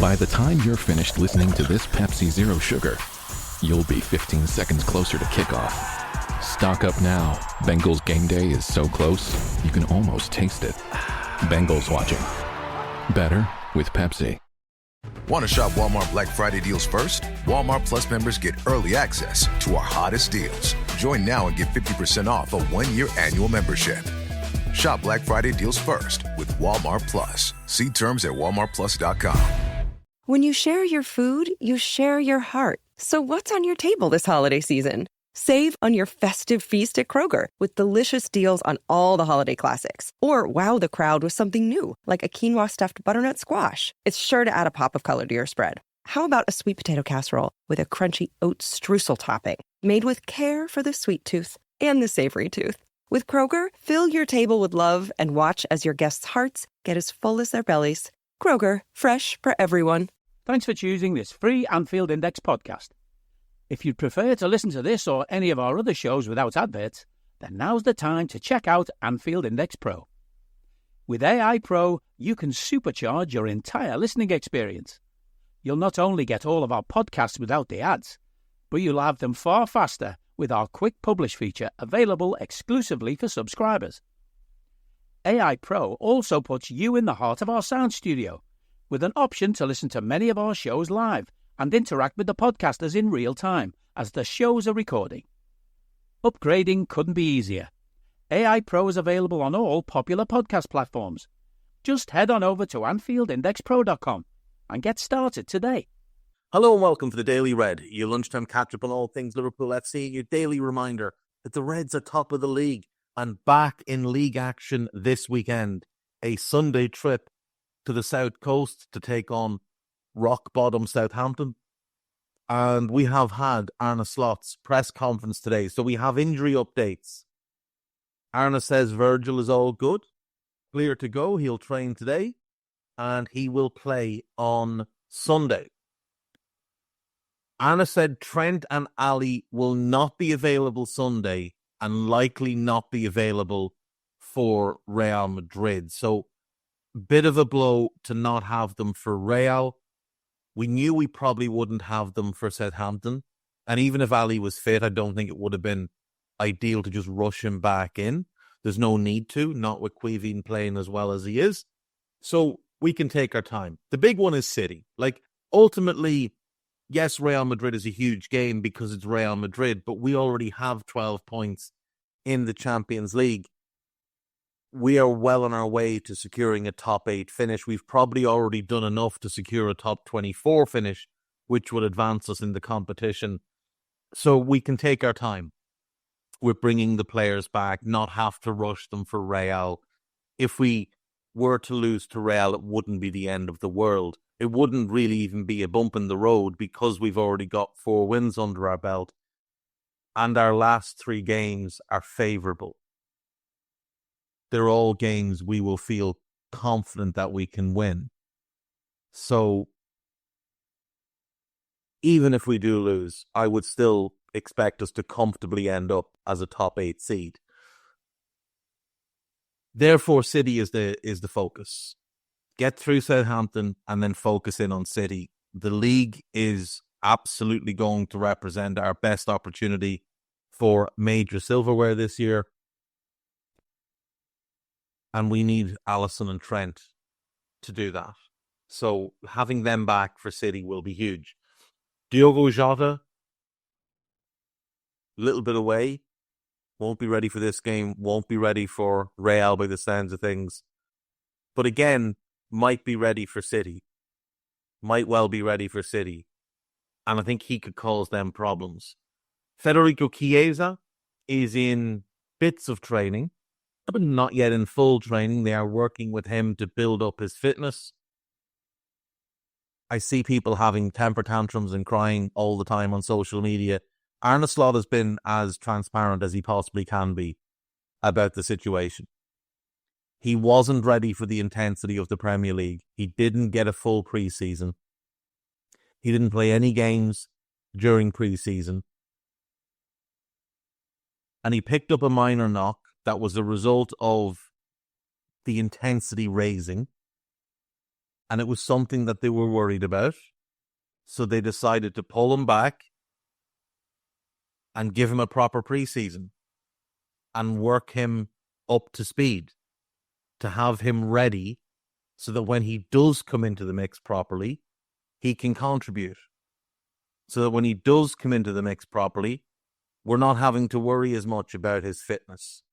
By the time you're finished listening to this Pepsi Zero Sugar, you'll be 15 seconds closer to kickoff. Stock up now. Bengals game day is so close, you can almost taste it. Bengals watching. Better with Pepsi. Want to shop Walmart Black Friday deals first? Walmart Plus members get early access to our hottest deals. Join now and get 50% off a one-year annual membership. Shop Black Friday deals first with Walmart Plus. See terms at walmartplus.com. When you share your food, you share your heart. So what's on your table this holiday season? Save on your festive feast at Kroger with delicious deals on all the holiday classics. Or wow the crowd with something new, like a quinoa stuffed butternut squash. It's sure to add a pop of color to your spread. How about a sweet potato casserole with a crunchy oat streusel topping, made with care for the sweet tooth and the savory tooth? With Kroger, fill your table with love and watch as your guests' hearts get as full as their bellies. Kroger, fresh for everyone. Thanks for choosing this free Anfield Index podcast. If you'd prefer to listen to this or any of our other shows without adverts, then now's the time to check out Anfield Index Pro. With AI Pro, you can supercharge your entire listening experience. You'll not only get all of our podcasts without the ads, but you'll have them far faster with our Quick Publish feature available exclusively for subscribers. AI Pro also puts you in the heart of our sound studio, with an option to listen to many of our shows live and interact with the podcasters in real time as the shows are recording. Upgrading couldn't be easier. AI Pro is available on all popular podcast platforms. Just head on over to AnfieldIndexPro.com and get started today. Hello and welcome to the Daily Red, your lunchtime catch-up on all things Liverpool FC, your daily reminder that the Reds are top of the league and back in league action this weekend. A Sunday trip to the South Coast to take on rock-bottom Southampton. And we have had Arne Slot's press conference today, so we have injury updates. Arne says Virgil is all good, clear to go, he'll train today, and he will play on Sunday. Arne said Trent and Ali will not be available Sunday and likely not be available for Real Madrid. So, bit of a blow to not have them for Real. We knew we probably wouldn't have them for Southampton. And even if Ali was fit, I don't think it would have been ideal to just rush him back in. There's no need to, not with Quivin playing as well as he is. So we can take our time. The big one is City. Ultimately, yes, Real Madrid is a huge game because it's Real Madrid, but we already have 12 points in the Champions League. We are well on our way to securing a top 8 finish. We've probably already done enough to secure a top 24 finish, which would advance us in the competition. So we can take our time with bringing the players back, not have to rush them for Real. If we were to lose to Real, it wouldn't be the end of the world. It wouldn't really even be a bump in the road because we've already got 4 wins under our belt. And our last 3 games are favourable. They're all games we will feel confident that we can win. So, even if we do lose, I would still expect us to comfortably end up as a top 8 seed. Therefore, City is the focus. Get through Southampton and then focus in on City. The league is absolutely going to represent our best opportunity for major silverware this year. And we need Alisson and Trent to do that. So having them back for City will be huge. Diogo Jota, a little bit away. Won't be ready for this game. Won't be ready for Real by the sounds of things. But again, might be ready for City. Might well be ready for City. And I think he could cause them problems. Federico Chiesa is in bits of training, but not yet in full training. They are working with him to build up his fitness. I see people having temper tantrums and crying all the time on social media. Arne Slot has been as transparent as he possibly can be about the situation. He wasn't ready for the intensity of the Premier League. He didn't get a full pre-season. He didn't play any games during pre-season. And he picked up a minor knock that was a result of the intensity raising. and it was something that they were worried about. So they decided to pull him back and give him a proper preseason and work him up to speed to have him ready so that when he does come into the mix properly, he can contribute. So that when he does come into the mix properly, we're not having to worry as much about his fitness.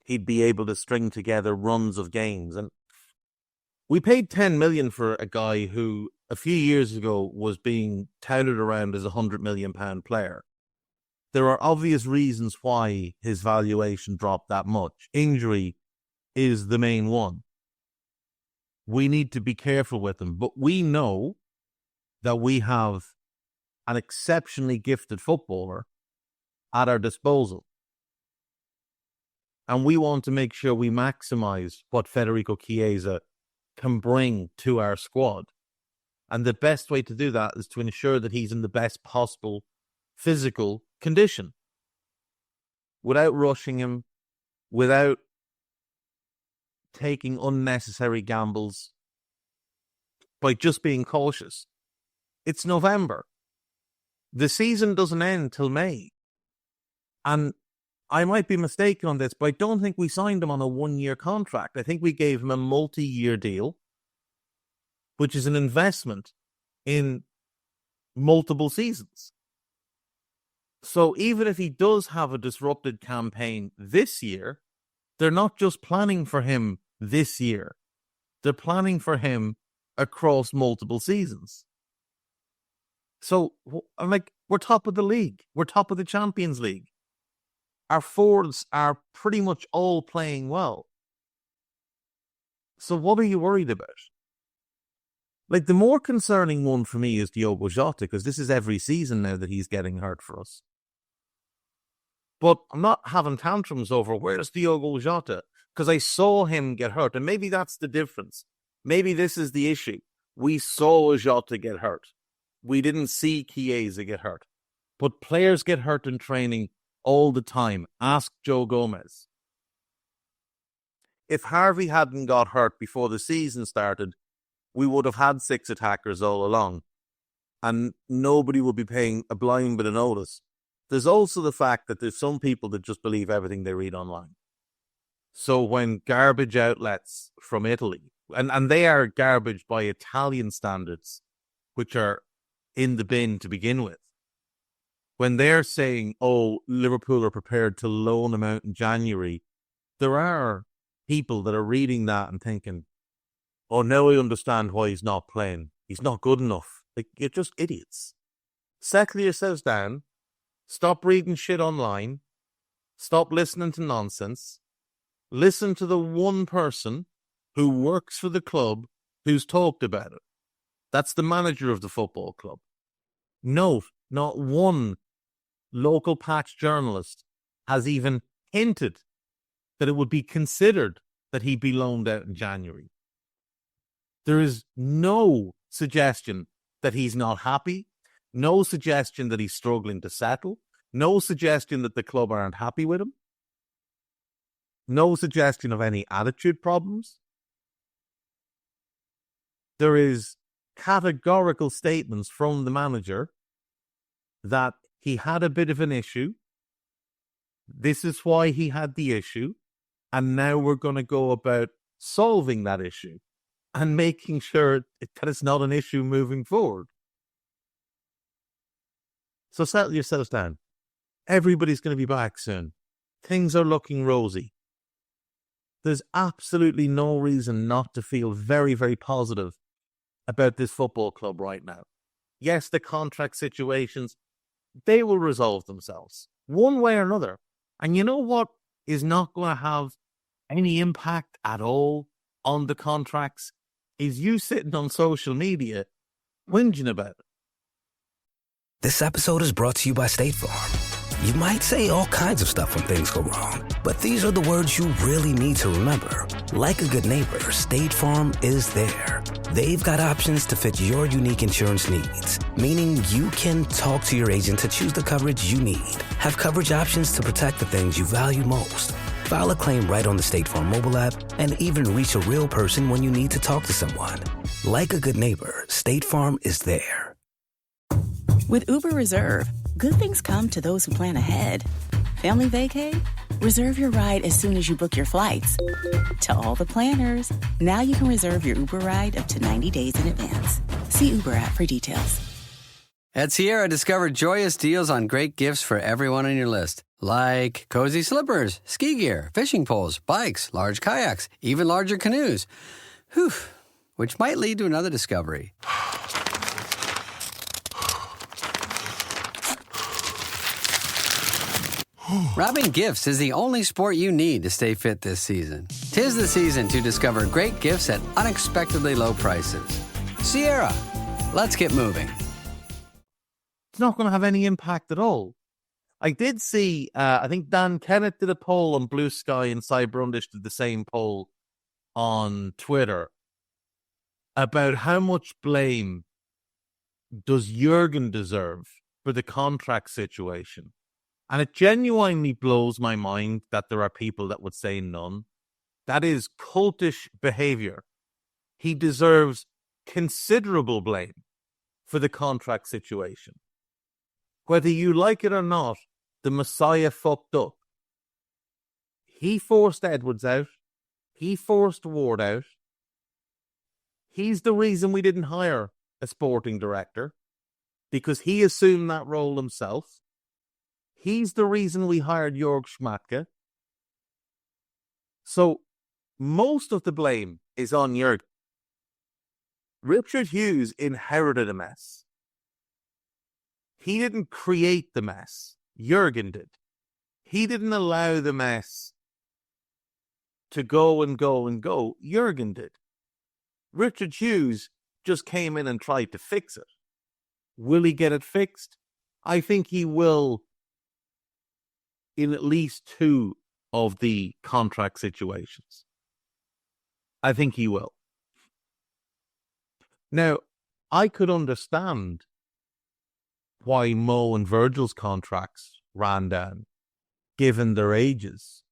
He'd be able to string together runs of games. And we paid 10 million for a guy who a few years ago was being touted around as a £100 million player. There are obvious reasons why his valuation dropped that much. Injury is the main one. We need to be careful with him, but we know that we have an exceptionally gifted footballer at our disposal. And we want to make sure we maximize what Federico Chiesa can bring to our squad. And the best way to do that is to ensure that he's in the best possible physical condition, without rushing him, without taking unnecessary gambles, by just being cautious. It's November. The season doesn't end till May. And I might be mistaken on this, but I don't think we signed him on a 1-year contract. I think we gave him a multi-year deal, which is an investment in multiple seasons. So even if he does have a disrupted campaign this year, they're not just planning for him this year. They're planning for him across multiple seasons. So I'm like, we're top of the league. We're top of the Champions League. Our forwards are pretty much all playing well. So what are you worried about? Like, the more concerning one for me is Diogo Jota, because this is every season now that he's getting hurt for us. But I'm not having tantrums over where's Diogo Jota, because I saw him get hurt, and maybe that's the difference. Maybe this is the issue. We saw Jota get hurt. We didn't see Chiesa get hurt. But players get hurt in training all the time. Ask Joe Gomez. If Harvey hadn't got hurt before the season started, we would have had 6 attackers all along, and nobody would be paying a blind bit of notice. There's also the fact that there's some people that just believe everything they read online. So when garbage outlets from Italy, and they are garbage by Italian standards, which are in the bin to begin with, when they're saying, oh, Liverpool are prepared to loan him out in January, there are people that are reading that and thinking, oh, now I understand why he's not playing. He's not good enough. Like, you're just idiots. Settle yourselves down. Stop reading shit online. Stop listening to nonsense. Listen to the one person who works for the club who's talked about it. That's the manager of the football club. Note, not one local patch journalist has even hinted that it would be considered that he be loaned out in January. There is no suggestion that he's not happy, no suggestion that he's struggling to settle, no suggestion that the club aren't happy with him, no suggestion of any attitude problems. There is categorical statements from the manager that he had a bit of an issue. This is why he had the issue. And now we're going to go about solving that issue and making sure that it's not an issue moving forward. So settle yourselves down. Everybody's going to be back soon. Things are looking rosy. There's absolutely no reason not to feel very, very positive about this football club right now. Yes, the contract situations, they will resolve themselves one way or another. And you know what is not going to have any impact at all on the contracts is you sitting on social media whinging about it. This episode is brought to you by State Farm. You might say all kinds of stuff when things go wrong, but these are the words you really need to remember. Like a good neighbor, State Farm is there. They've got options to fit your unique insurance needs, meaning you can talk to your agent to choose the coverage you need. Have coverage options to protect the things you value most. File a claim right on the State Farm mobile app and even reach a real person when you need to talk to someone. Like a good neighbor, State Farm is there. With Uber Reserve, good things come to those who plan ahead. Family vacay? Reserve your ride as soon as you book your flights. To all the planners, now you can reserve your Uber ride up to 90 days in advance. See Uber app for details. At Sierra, discover joyous deals on great gifts for everyone on your list. Like cozy slippers, ski gear, fishing poles, bikes, large kayaks, even larger canoes. Whew, which might lead to another discovery. Wrapping gifts is the only sport you need to stay fit this season. 'Tis the season to discover great gifts at unexpectedly low prices. Sierra, let's get moving. It's not going to have any impact at all. I did see, I think Dan Kennett did a poll on Blue Sky and Cy Brundish did the same poll on Twitter about how much blame does Jurgen deserve for the contract situation. And it genuinely blows my mind that there are people that would say none. That is cultish behavior. He deserves considerable blame for the contract situation. Whether you like it or not, the Messiah fucked up. He forced Edwards out. He forced Ward out. He's the reason we didn't hire a sporting director, because he assumed that role himself. He's the reason we hired Jörg Schmatke. So most of the blame is on Jurgen. Richard Hughes inherited a mess. He didn't create the mess. Jurgen did. He didn't allow the mess to go and go and go. Jurgen did. Richard Hughes just came in and tried to fix it. Will he get it fixed? I think he will in at least two of the contract situations. I think he will. Now, I could understand why Mo and Virgil's contracts ran down, given their ages.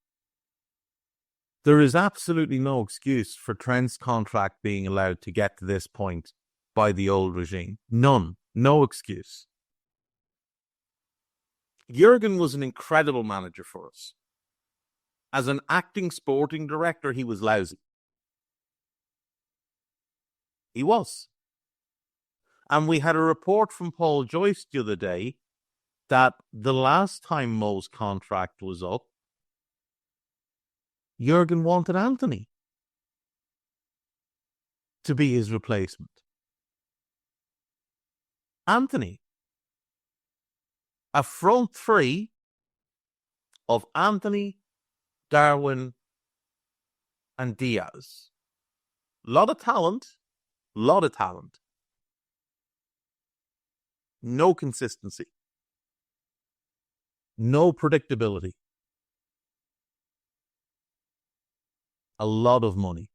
There is absolutely no excuse for Trent's contract being allowed to get to this point by the old regime. None. No excuse. Jurgen was an incredible manager for us. As an acting sporting director, he was lousy. He was. And we had a report from Paul Joyce the other day that the last time Mo's contract was up, Jurgen wanted Anthony to be his replacement. Anthony. A front three of Anthony, Darwin, and Diaz. Lot of talent. No consistency. No predictability. A lot of money.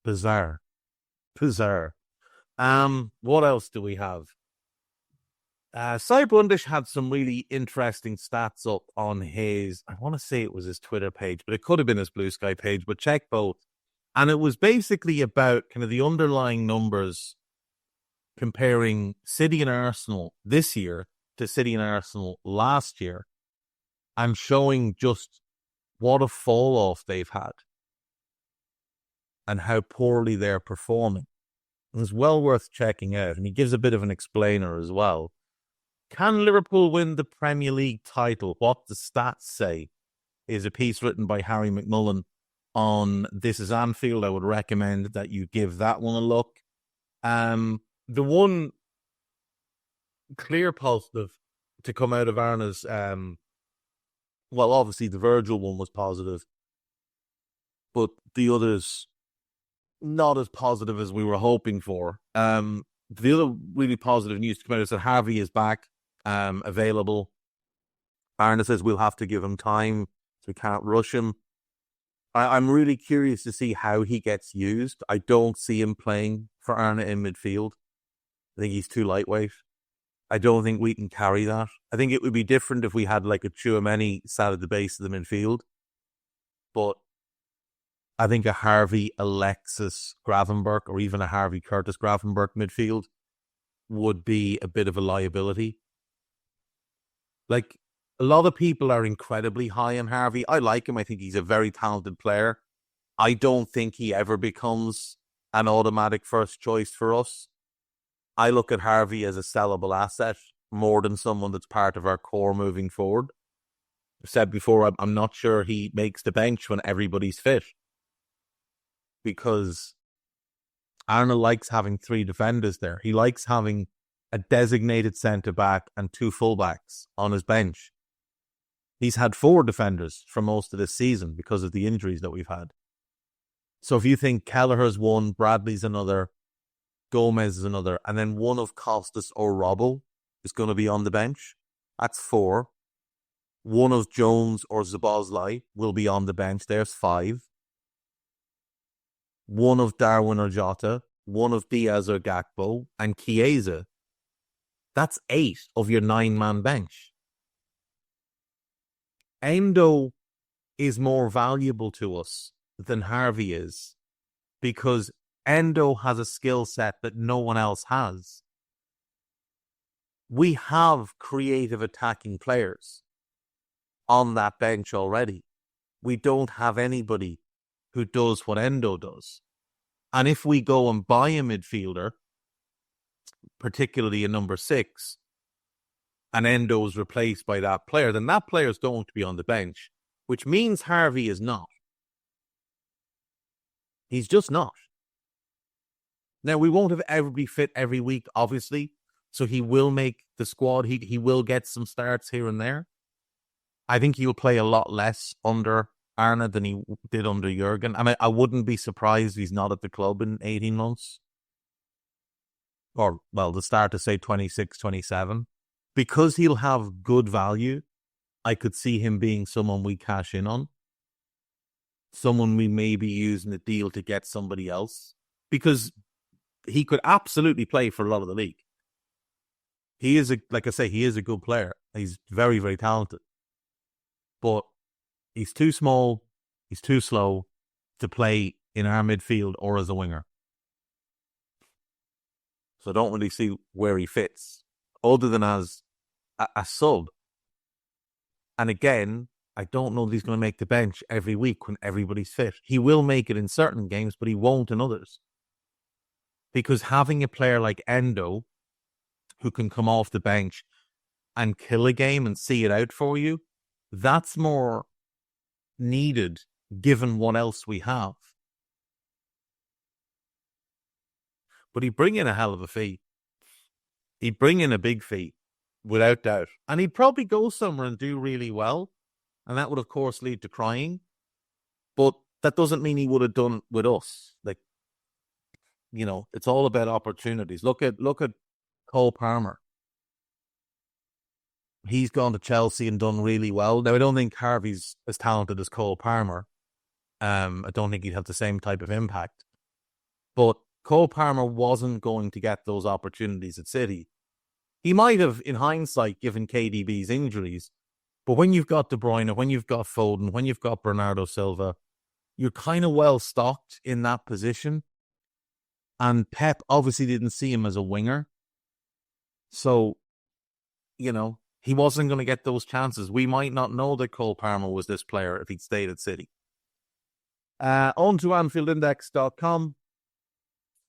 Bizarre. What else do we have? Cy Brundish had some really interesting stats up on his, I want to say it was his Twitter page, but it could have been his Blue Sky page, but check both. And it was basically about kind of the underlying numbers comparing City and Arsenal this year to City and Arsenal last year and showing just what a fall off they've had and how poorly they're performing. And it's well worth checking out. And he gives a bit of an explainer as well. Can Liverpool win the Premier League title? What the stats say is a piece written by Harry McMullen on This Is Anfield. I would recommend that you give that one a look. The one clear positive to come out of Arna's, well, obviously the Virgil one was positive, but the others not as positive as we were hoping for. The other really positive news to come out is that Harvey is back, available. Arna says we'll have to give him time, so we can't rush him. I'm really curious to see how he gets used. I don't see him playing for Arna in midfield. I think he's too lightweight. I don't think we can carry that. I think it would be different if we had like a Tchouaméni sat at the base of the midfield. But I think a Harvey Alexis Gravenberch or even a Harvey Curtis Gravenberch midfield would be a bit of a liability. Like, a lot of people are incredibly high on Harvey. I like him. I think he's a very talented player. I don't think he ever becomes an automatic first choice for us. I look at Harvey as a sellable asset more than someone that's part of our core moving forward. I've said before, I'm not sure he makes the bench when everybody's fit, because Arnold likes having 3 defenders there. He likes having a designated centre-back and 2 fullbacks on his bench. He's had 4 defenders for most of this season because of the injuries that we've had. So if you think Kelleher's one, Bradley's another, Gomez is another, and then one of Costas or Robbo is going to be on the bench, that's 4. One of Jones or Szoboszlai will be on the bench, there's 5. One of Darwin or Jota, one of Diaz or Gakpo, and Chiesa. That's 8 of your 9-man bench. Endo is more valuable to us than Harvey is, because Endo has a skill set that no one else has. We have creative attacking players on that bench already. We don't have anybody who does what Endo does. And if we go and buy a midfielder, particularly a number 6, and Endo is replaced by that player, then that player is going to be on the bench, which means Harvey is not. He's just not. Now, we won't have everybody fit every week, obviously, so he will make the squad. He will get some starts here and there. I think he will play a lot less under Arne than he did under Jurgen. I mean, I wouldn't be surprised if he's not at the club in 18 months. Or, well, the start to say 26, 27. Because he'll have good value, I could see him being someone we cash in on. Someone we may be using a deal to get somebody else. Because he could absolutely play for a lot of the league. He is, like I say, he is a good player. He's very, very talented. But he's too small, he's too slow to play in our midfield or as a winger. So I don't really see where he fits, other than as a sub. And again, I don't know that he's going to make the bench every week when everybody's fit. He will make it in certain games, but he won't in others. Because having a player like Endo, who can come off the bench and kill a game and see it out for you, that's more needed given what else we have. But he'd bring in a hell of a fee. He'd bring in a big fee, without doubt. And he'd probably go somewhere and do really well. And that would, of course, lead to crying. But that doesn't mean he would have done it with us. Like, you know, it's all about opportunities. Look at Cole Palmer. He's gone to Chelsea and done really well. Now, I don't think Harvey's as talented as Cole Palmer. I don't think he'd have the same type of impact. But Cole Palmer wasn't going to get those opportunities at City. He might have, in hindsight, given KDB's injuries. But when you've got De Bruyne, when you've got Foden, when you've got Bernardo Silva, you're kind of well stocked in that position. And Pep obviously didn't see him as a winger. So, you know, he wasn't going to get those chances. We might not know that Cole Palmer was this player if he'd stayed at City. On to AnfieldIndex.com.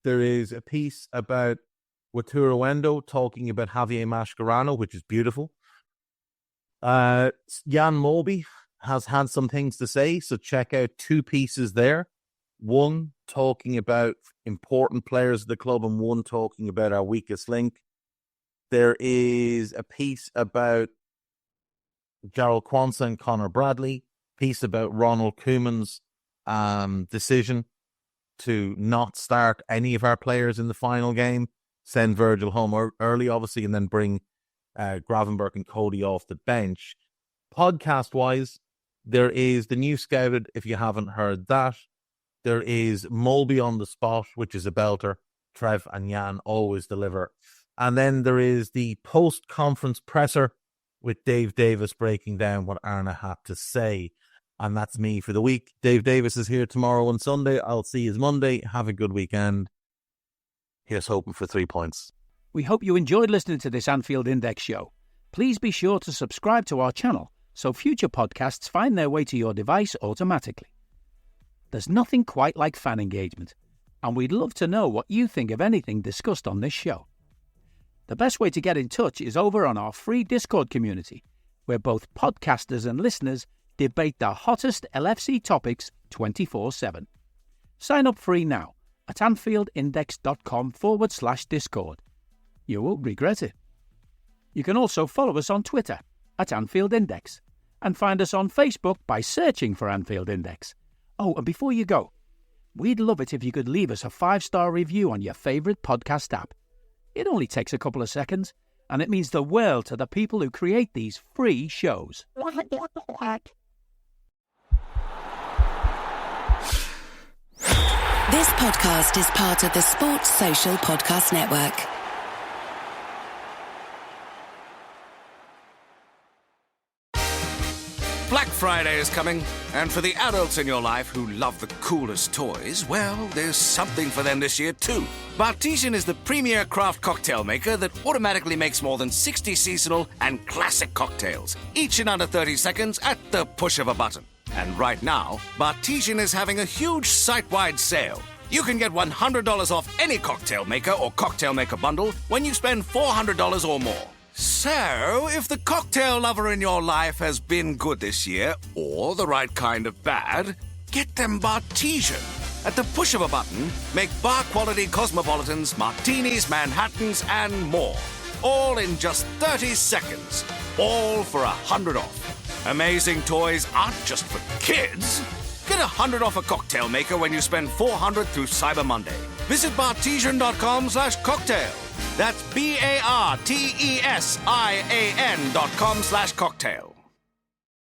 There is a piece about Wataru Endo talking about Javier Mascherano, which is beautiful. Jan Molby has had some things to say, so check out 2 pieces there. One talking about important players of the club and one talking about our weakest link. There is a piece about Jarrell Quansah and Connor Bradley, piece about Ronald Koeman's decision to not start any of our players in the final game, send Virgil home early, obviously, and then bring Gravenberch and Cody off the bench. Podcast-wise, there is the new Scouted, if you haven't heard that. There is Molby on the Spot, which is a belter. Trev and Jan always deliver. And then there is the post-conference presser with Dave Davis breaking down what Arna had to say. And that's me for the week. Dave Davis is here tomorrow and Sunday. I'll see you Monday. Have a good weekend. Here's hoping for 3 points. We hope you enjoyed listening to this Anfield Index show. Please be sure to subscribe to our channel so future podcasts find their way to your device automatically. There's nothing quite like fan engagement, and we'd love to know what you think of anything discussed on this show. The best way to get in touch is over on our free Discord community, where both podcasters and listeners debate the hottest LFC topics 24/7. Sign up free now at AnfieldIndex.com/Discord. You won't regret it. You can also follow us on Twitter at Anfield Index and find us on Facebook by searching for Anfield Index. Oh, and before you go, we'd love it if you could leave us a 5-star review on your favourite podcast app. It only takes a couple of seconds, and it means the world to the people who create these free shows. This podcast is part of the Sports Social Podcast Network. Black Friday is coming, and for the adults in your life who love the coolest toys, well, there's something for them this year too. Bartesian is the premier craft cocktail maker that automatically makes more than 60 seasonal and classic cocktails, each in under 30 seconds at the push of a button. And right now, Bartesian is having a huge site-wide sale. You can get $100 off any cocktail maker or cocktail maker bundle when you spend $400 or more. So, if the cocktail lover in your life has been good this year, or the right kind of bad, get them Bartesian. At the push of a button, make bar-quality cosmopolitans, martinis, Manhattans, and more. All in just 30 seconds. All for $100 off. Amazing toys aren't just for kids. Get $100 off a cocktail maker when you spend $400 through Cyber Monday. Visit Bartesian.com/cocktail. That's BARTESIAN.com/cocktail.